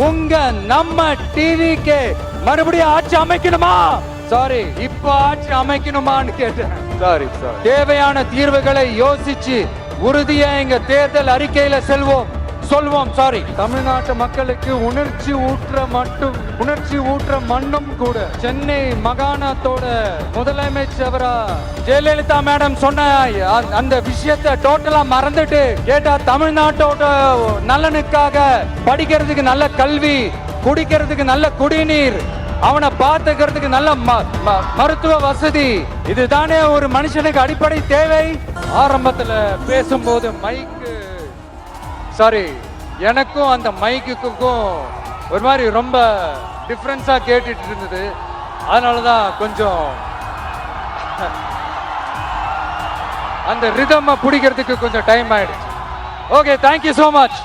உங்க நம்ம டிவிக்கு மறுபடியும் ஆட்சி அமைக்கணுமா? சாரி, இப்போ ஆட்சி அமைக்கணுமான்னு கேட்டேன். சாரி. தேவையான தீர்வுகளை யோசிச்சு உறுதியா எங்க தேர்தல் அறிக்கையில சொல்வோம். சாரி. தமிழ்நாட்டு மக்களுக்கு உணர்ச்சி ஊற்ற மண்ணும் கூட சென்னை மாகாணத்தோட முதலமைச்சரா ஜெயலலிதா மேடம் சொன்ன அந்த விஷயத்தை டோட்டலா மறந்துட்டு கேட்டா தமிழ்நாட்டோட நலனுக்காக படிக்கிறதுக்கு நல்ல கல்வி, குடிக்கிறதுக்கு நல்ல குடிநீர், அவனை பார்த்துக்கிறதுக்கு நல்ல மருத்துவ வசதி, இதுதானே ஒரு மனுஷனுக்கு அடிப்படை தேவை. ஆரம்பத்துல பேசும்போது எனக்கும் அந்த மைக்குக்கும் ஒரு மாதிரி ரொம்ப டிஃபரன்ஸா கேட்டுட்டு இருந்தது. அதனாலதான் கொஞ்சம் அந்த ரிதம் பிடிக்கிறதுக்கு கொஞ்சம் டைம் ஆயிடுச்சு. Okay, thank you so much.